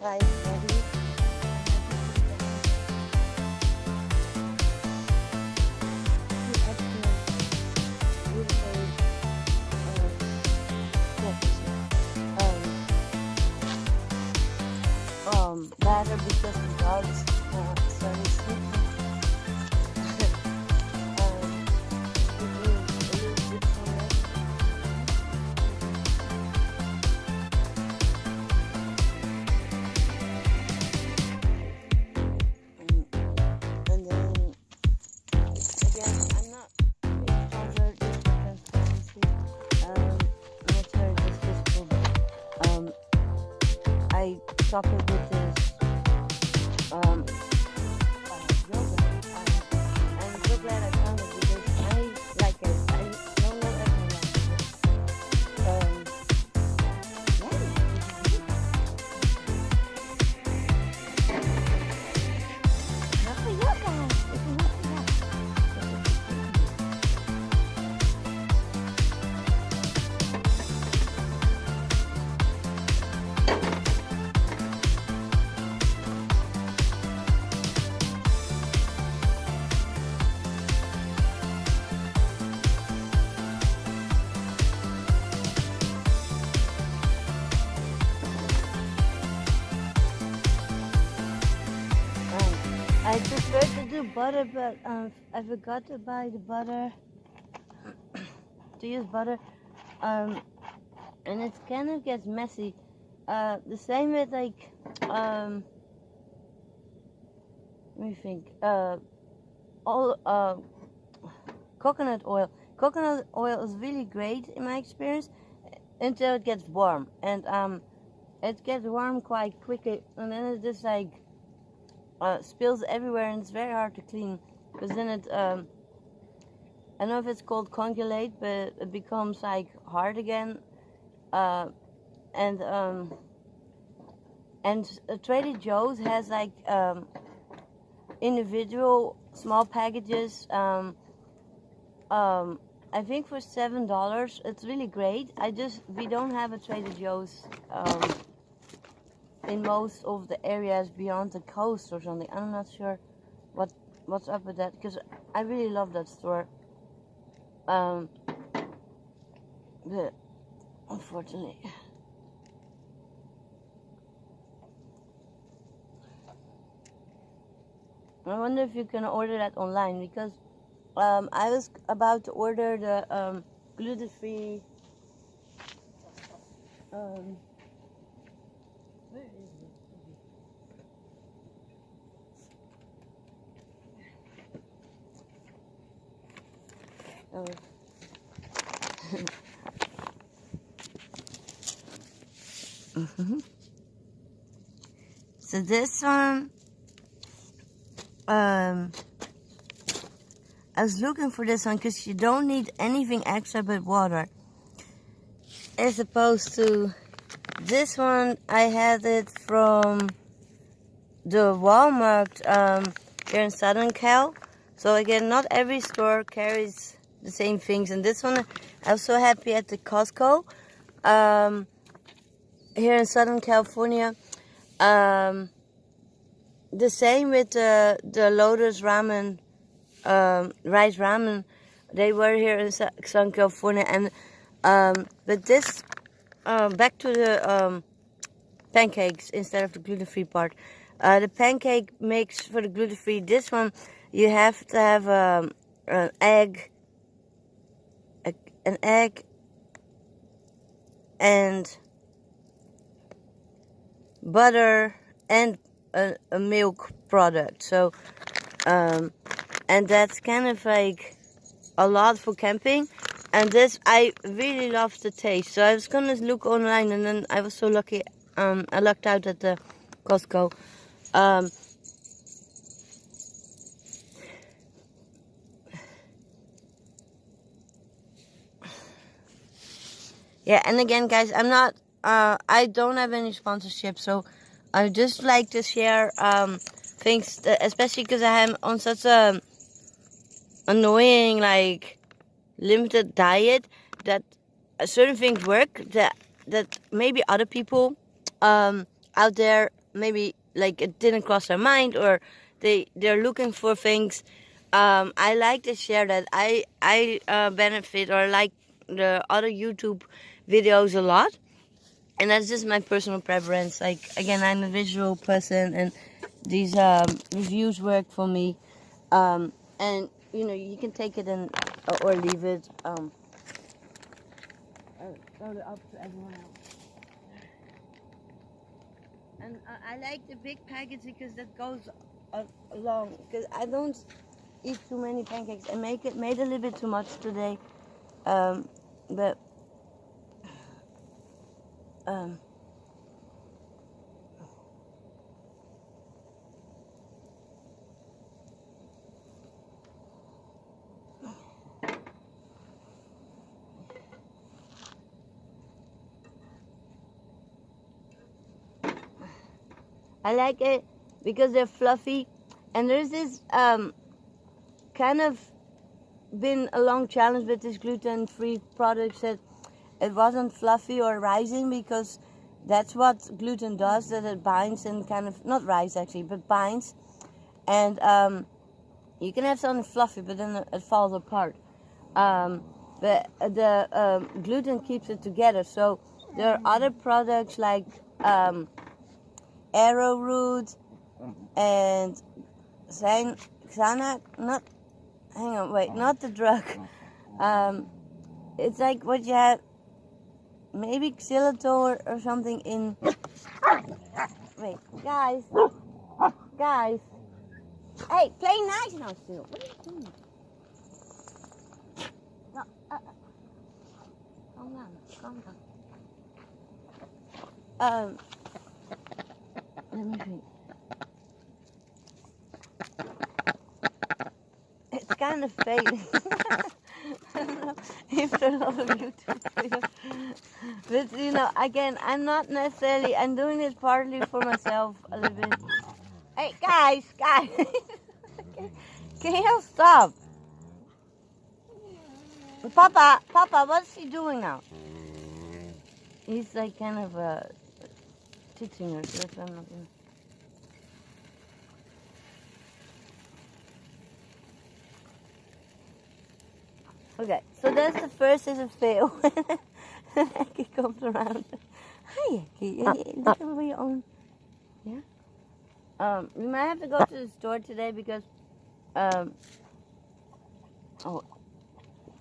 5 ready. Batter because the dogs started sleeping. And then again, I'm not covered with transparency. Not sure this is visible, but I top it with this yogurt. I'm so glad I found it because I like it. I don't know everyone likes it. Yeah. Not for you guys. It's not for you. I prefer to do butter, but I forgot to buy the butter, to use butter, and it kind of gets messy. The same with like, let me think, all coconut oil. Coconut oil is really great in my experience until it gets warm, and it gets warm quite quickly, and then it just like spills everywhere, and it's very hard to clean because then it I don't know if it's called coagulate, but it becomes like hard again, and Trader Joe's has like individual small packages, I think for $7. It's really great. We don't have a Trader Joe's in most of the areas beyond the coast or something. I'm not sure what's up with that because I really love that store. But unfortunately, I wonder if you can order that online because I was about to order the gluten-free. Where is it? Oh. So this one, I was looking for this one because you don't need anything extra but water, as opposed to this one. I had it from the Walmart here in Southern Cal. So again, not every store carries the same things. And this one, I was so happy at the Costco here in Southern California. The same with the Lotus ramen, rice ramen. They were here in Southern California, and but this back to the pancakes instead of the gluten-free part. The pancake mix for the gluten-free. This one you have to have an egg, and butter and a milk product. So and that's kind of like a lot for camping. And this, I really love the taste. So I was gonna look online, and then I was so lucky. I lucked out at the Costco. Yeah, and again, guys, I'm not. I don't have any sponsorship, so I just like to share things, especially because I am on such a annoying, like, limited diet, that certain things work that maybe other people out there maybe like it didn't cross their mind, or they're looking for things. I like to share that I benefit or like the other YouTube videos a lot, and that's just my personal preference. Like, again, I'm a visual person, and these reviews work for me. And you know, you can take it and or leave it. Throw it up to everyone else. And I like the big package because that goes along. Because I don't eat too many pancakes. I made a little bit too much today, but I like it because they're fluffy, and there's this kind of been a long challenge with this gluten-free products that it wasn't fluffy or rising, because that's what gluten does, that it binds and kind of, not rise actually, but binds, and you can have something fluffy but then it falls apart. But the gluten keeps it together. So there are other products like arrowroot and Xanax, not the drug. It's like what you have, maybe xylitol or something in. Wait, guys, hey, play nice now still. What are you doing? No, calm down. Let me think. It's kind of fading. I don't know if there are a lot of YouTube videos. But you know, again, I'm not necessarily, I'm doing this partly for myself a little bit. Hey, guys. Can you stop? Papa, what's he doing now? He's like kind of teaching us. That's what I'm not doing. Okay, so that's the first is a fail. Eki comes around. Hi, Eki. Look over your own. Yeah. We might have to go to the store today because oh,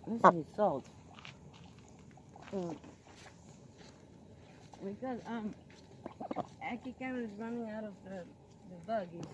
this is salt. Because Eki kind of is running out of the buggies.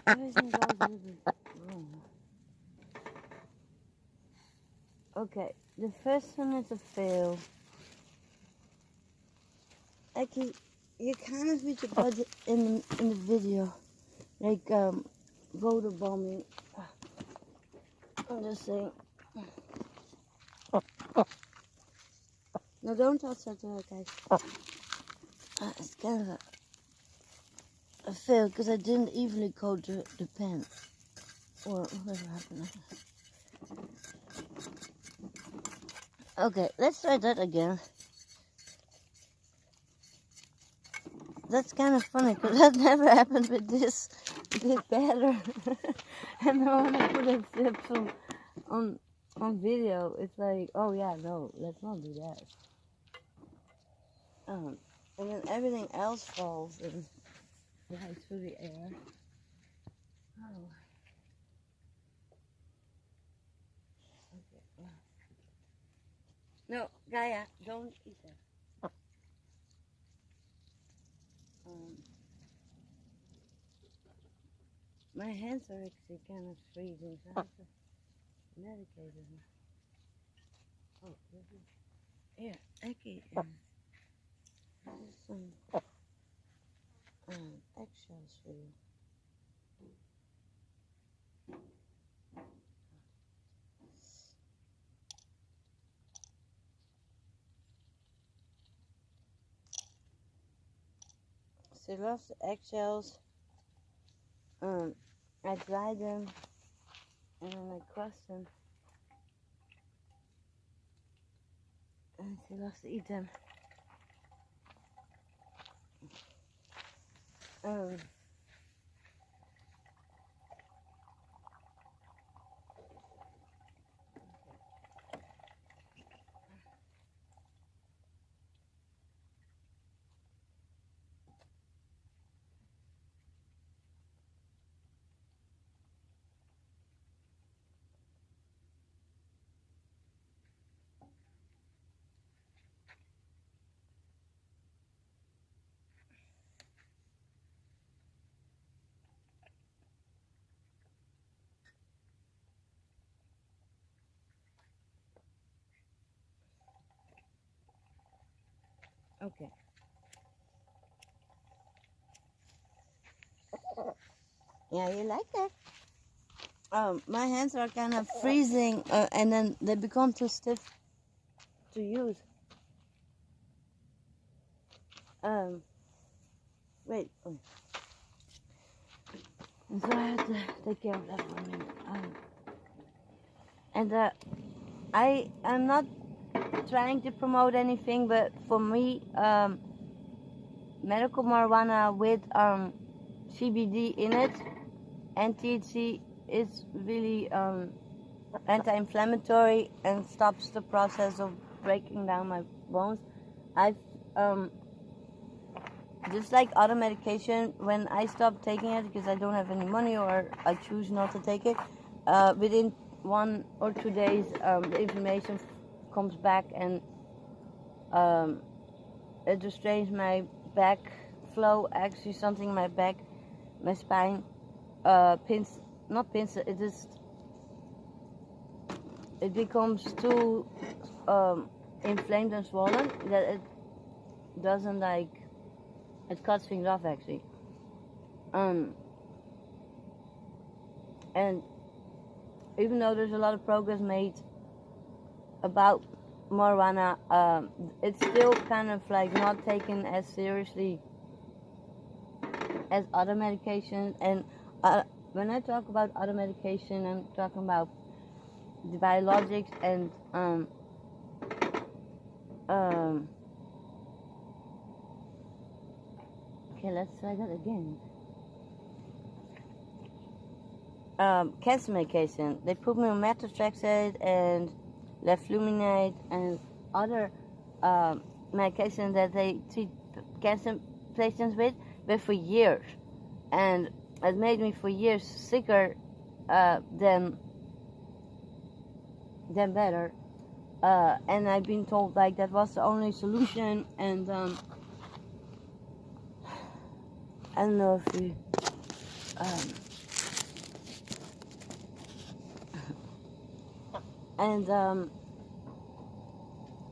Everything goes a little bit wrong. Okay, the first one is a fail. Actually, you kind of reach your budget in the video, like voter bombing. I'm just saying. No, don't touch that, guys. It's kind of a fail because I didn't evenly coat the pen, or whatever happened. Okay, let's try that again. That's kind of funny because that never happened with this bit better. And then when I put a tips on video, it's like, oh yeah, no, let's not do that. And then everything else falls and flies through the air. Oh. Okay. Wow. No, Gaia, don't eat that. My hands are actually kind of freezing, so I have to medicate them. Oh, this is here. Okay. for you. She loves the eggshells. I dry them and then I crust them. And she loves to eat them. Okay. Yeah, you like that? My hands are kind of freezing, and then they become too stiff to use. Wait. And so I have to take care of that for a minute. And I am not trying to promote anything, but for me, medical marijuana with CBD in it and THC is really anti-inflammatory and stops the process of breaking down my bones. I've just like other medication, when I stop taking it because I don't have any money or I choose not to take it, within 1 or 2 days the inflammation comes back and it restrains my back flow, actually something in my back, my spine, it becomes too inflamed and swollen that it doesn't like, it cuts things off actually. And even though there's a lot of progress made about marijuana, it's still kind of like not taken as seriously as other medications. And when I talk about other medication, I'm talking about the biologics and okay, let's try that again. Cancer medication. They put me on methotrexate and lefluminate and other medication that they treat cancer patients with, but for years, and it made me for years sicker than better. And I've been told like that was the only solution, and I don't know if you and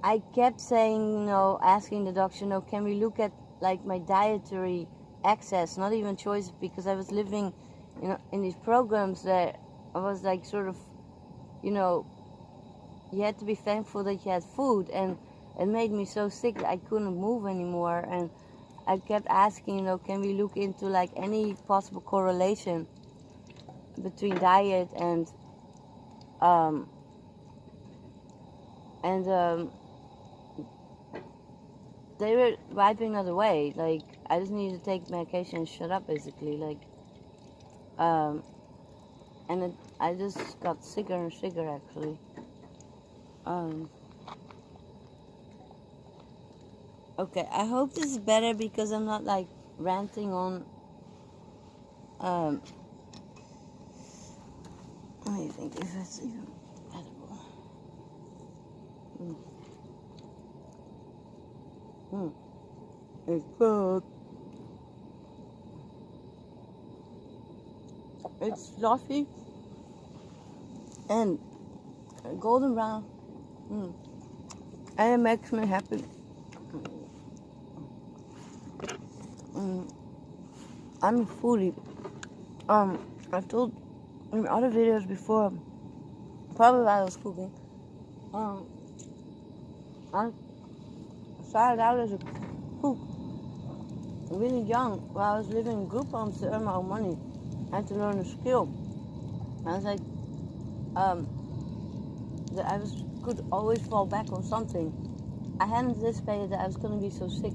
I kept saying, asking the doctor, can we look at like my dietary access, not even choice, because I was living, in these programs that I was like sort of, you had to be thankful that you had food, and it made me so sick that I couldn't move anymore. And I kept asking, can we look into like any possible correlation between diet and they were wiping that away. Like, I just needed to take medication and shut up, basically. Like, and I just got sicker and sicker, actually. Okay, I hope this is better because I'm not like ranting on. Let me think if that's even edible. It's good. It's fluffy and golden brown. And it makes me happy. I'm a foodie. I've told in other videos before, probably while I was cooking, I started out as a cook really young while I was living in group homes to earn my own money. I had to learn a skill. I was like, that I could always fall back on something. I hadn't anticipated that I was going to be so sick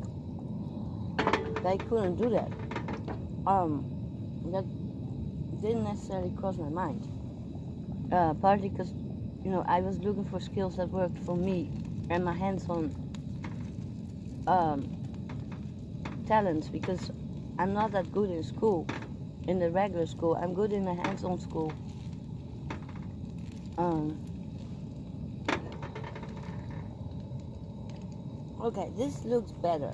that I couldn't do that. That didn't necessarily cross my mind. Partly because, I was looking for skills that worked for me and my hands-on talents, because I'm not that good in school, in the regular school. I'm good in the hands-on school. Okay, this looks better.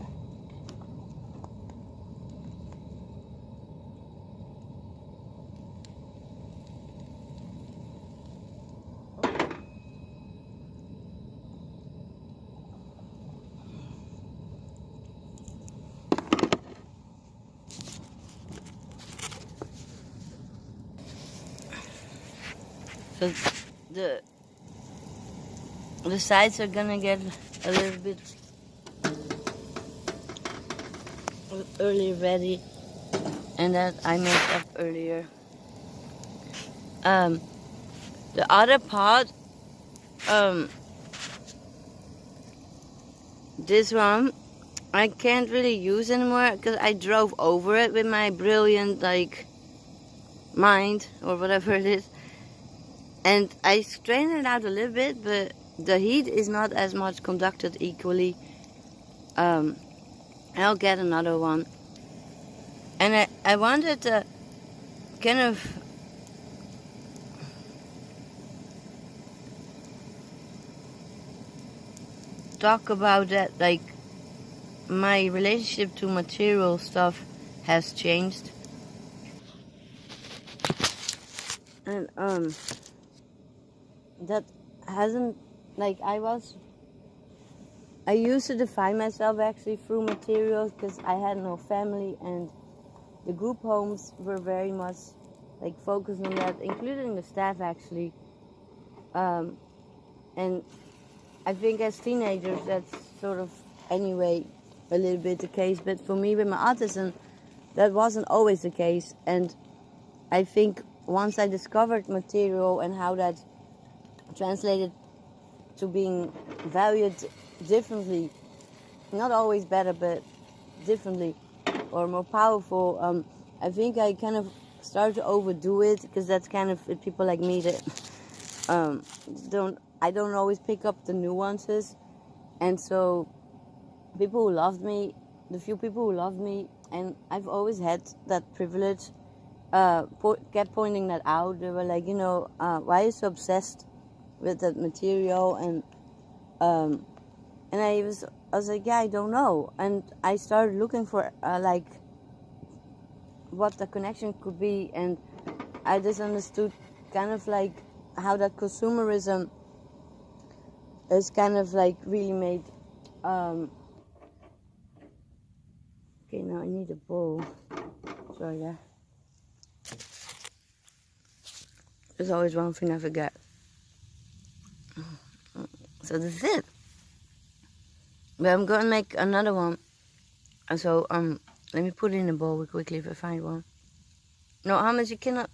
So the sides are gonna get a little bit early ready, and that I messed up earlier. The other part, this one, I can't really use anymore because I drove over it with my brilliant mind or whatever it is, and I strained it out a little bit, but the heat is not as much conducted equally. I'll get another one, and I wanted to kind of talk about that, my relationship to material stuff has changed, and that hasn't, I used to define myself actually through materials because I had no family, and the group homes were very much focused on that, including the staff actually, and I think as teenagers that's sort of anyway a little bit the case, but for me with my autism that wasn't always the case. And I think once I discovered material and how that translated to being valued differently, not always better but differently or more powerful, I think I kind of started to overdo it, because that's kind of people like me that I don't always pick up the nuances. And so people who loved me, the few people who loved me, and I've always had that privilege, kept pointing that out. They were like, why are you so obsessed with that material? And I was like, yeah, I don't know. And I started looking for what the connection could be, and I just understood kind of how that consumerism is kind of really made. Okay, now I need a bowl. Sorry, yeah. There's always one thing I forget. So that's it. But I'm gonna make another one. So let me put it in a bowl quickly if I find one. No, Hamas, you cannot